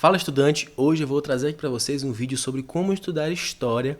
Fala estudante, hoje eu vou trazer aqui para vocês um vídeo sobre como estudar história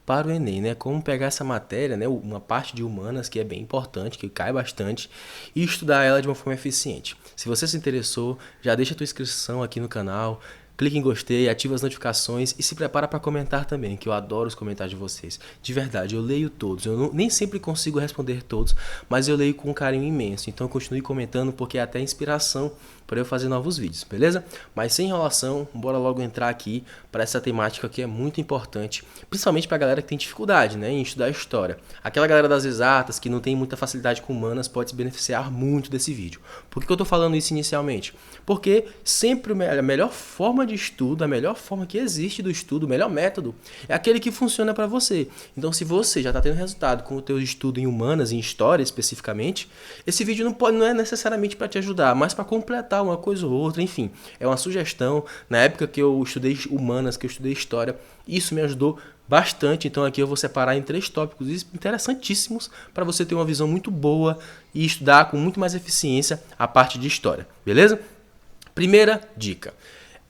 para o Enem, né? Como pegar essa matéria, né? Uma parte de humanas que é bem importante, que cai bastante, e estudar ela de uma forma eficiente. Se você se interessou, já deixa a tua inscrição aqui no canal, clique em gostei, ativa as notificações e se prepara para comentar também, que eu adoro os comentários de vocês. De verdade, eu leio todos. Nem sempre consigo responder todos, mas eu leio com um carinho imenso. Então continue comentando porque é até inspiração para eu fazer novos vídeos, beleza? Mas sem enrolação, bora logo entrar aqui para essa temática que é muito importante, principalmente para a galera que tem dificuldade, né, em estudar história. Aquela galera das exatas que não tem muita facilidade com humanas pode se beneficiar muito desse vídeo. Por que eu estou falando isso inicialmente? Porque sempre a melhor forma de estudo, a melhor forma que existe do estudo, o melhor método, é aquele que funciona para você. Então, se você já está tendo resultado com o teu estudo em humanas, em história especificamente, esse vídeo não é necessariamente para te ajudar, mas para completar uma coisa ou outra, enfim, é uma sugestão. Na época que eu estudei humanas, que eu estudei história, isso me ajudou bastante. Então aqui eu vou separar em 3 tópicos interessantíssimos para você ter uma visão muito boa e estudar com muito mais eficiência a parte de história, beleza? Primeira dica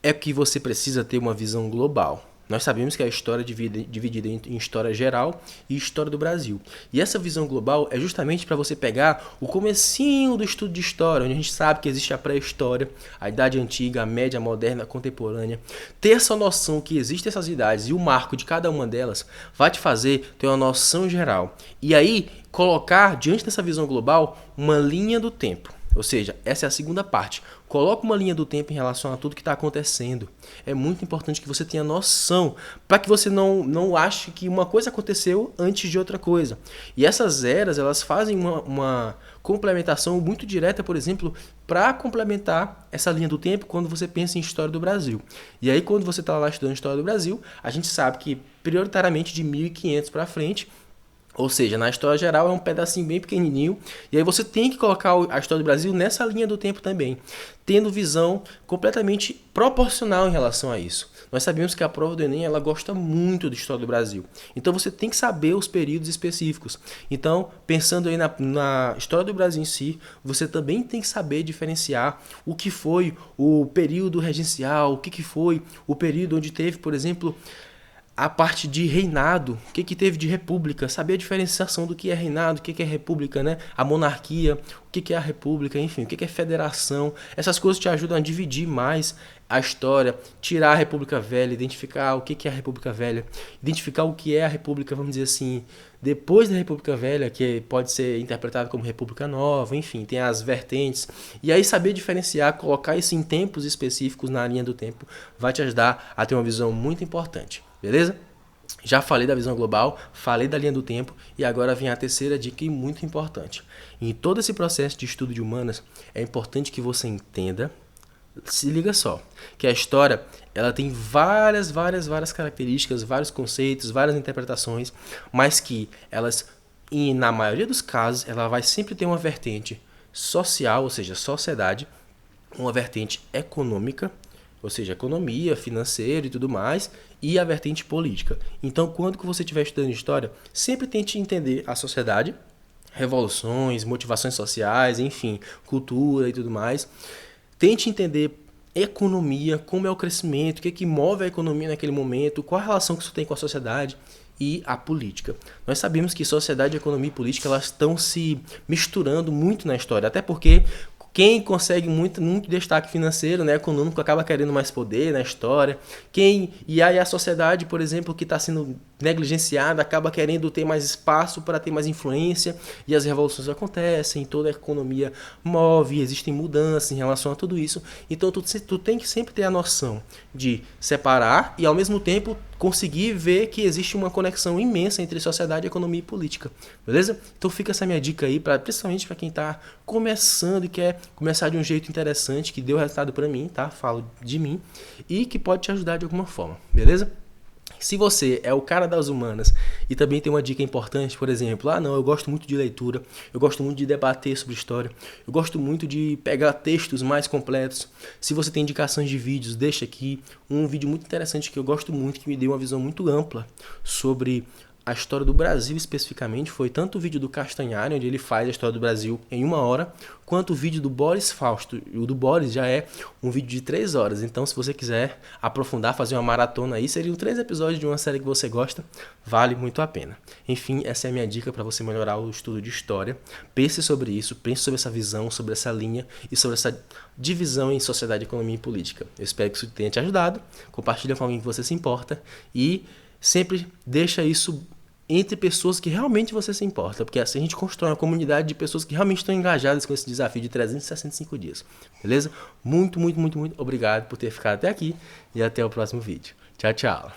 é que você precisa ter uma visão global. Nós sabemos que a história é dividida em história geral e história do Brasil. E essa visão global é justamente para você pegar o comecinho do estudo de história, onde a gente sabe que existe a pré-história, a idade antiga, a média, a moderna, a contemporânea. Ter essa noção que existem essas idades e o marco de cada uma delas vai te fazer ter uma noção geral. E aí, colocar diante dessa visão global uma linha do tempo. Ou seja, essa é a segunda parte. Coloca uma linha do tempo em relação a tudo que está acontecendo. É muito importante que você tenha noção, para que você não ache que uma coisa aconteceu antes de outra coisa. E essas eras, elas fazem uma complementação muito direta, por exemplo, para complementar essa linha do tempo quando você pensa em história do Brasil. E aí, quando você está lá estudando história do Brasil, a gente sabe que prioritariamente de 1500 para frente, ou seja, na história geral é um pedacinho bem pequenininho, e aí você tem que colocar a história do Brasil nessa linha do tempo também, tendo visão completamente proporcional em relação a isso. Nós sabemos que a prova do Enem ela gosta muito da história do Brasil, então você tem que saber os períodos específicos. Então, pensando aí na história do Brasil em si, você também tem que saber diferenciar o que foi o período regencial, o que foi o período onde teve, por exemplo, a parte de reinado, o que teve de república, saber a diferenciação do que é reinado, o que é república, né? A monarquia, o que é a república, enfim, o que é federação. Essas coisas te ajudam a dividir mais a história, tirar a República Velha, identificar o que é a República Velha, identificar o que é a República, vamos dizer assim, depois da República Velha, que pode ser interpretada como República Nova, enfim, tem as vertentes. E aí saber diferenciar, colocar isso em tempos específicos na linha do tempo, vai te ajudar a ter uma visão muito importante. Beleza? Já falei da visão global, falei da linha do tempo e agora vem a terceira dica e muito importante. Em todo esse processo de estudo de humanas, é importante que você entenda, se liga só, que a história ela tem várias características, vários conceitos, várias interpretações, mas que elas, e na maioria dos casos, ela vai sempre ter uma vertente social, ou seja, sociedade, uma vertente econômica, ou seja, economia, financeiro e tudo mais, e a vertente política. Então, quando que você estiver estudando história, sempre tente entender a sociedade, revoluções, motivações sociais, enfim, cultura e tudo mais. Tente entender economia, como é o crescimento, o que move a economia naquele momento, qual a relação que isso tem com a sociedade e a política. Nós sabemos que sociedade, economia e política elas estão se misturando muito na história, até porque quem consegue muito destaque financeiro, né, econômico, acaba querendo mais poder na história. E aí a sociedade, por exemplo, que está sendo negligenciada, acaba querendo ter mais espaço para ter mais influência. E as revoluções acontecem, toda a economia move, existem mudanças em relação a tudo isso. Então tu tem que sempre ter a noção de separar e ao mesmo tempo conseguir ver que existe uma conexão imensa entre sociedade, economia e política, beleza? Então fica essa minha dica aí, principalmente para quem está começando e quer começar de um jeito interessante, que deu resultado para mim, tá? Falo de mim, e que pode te ajudar de alguma forma, beleza? Se você é o cara das humanas e também tem uma dica importante, por exemplo, não, eu gosto muito de leitura, eu gosto muito de debater sobre história, eu gosto muito de pegar textos mais completos. Se você tem indicações de vídeos, deixa aqui um vídeo muito interessante que eu gosto muito, que me deu uma visão muito ampla sobre a história do Brasil especificamente foi tanto o vídeo do Castanhari, onde ele faz a história do Brasil em 1 hora, quanto o vídeo do Boris Fausto. O do Boris já é um vídeo de 3 horas, então se você quiser aprofundar, fazer uma maratona aí, seriam 3 episódios de uma série que você gosta, vale muito a pena. Enfim, essa é a minha dica para você melhorar o estudo de história. Pense sobre isso, pense sobre essa visão, sobre essa linha e sobre essa divisão em sociedade, economia e política. Eu espero que isso tenha te ajudado, compartilha com alguém que você se importa e sempre deixa isso entre pessoas que realmente você se importa, porque assim a gente constrói uma comunidade de pessoas que realmente estão engajadas com esse desafio de 365 dias, beleza? Muito, muito, muito, muito obrigado por ter ficado até aqui e até o próximo vídeo. Tchau, tchau!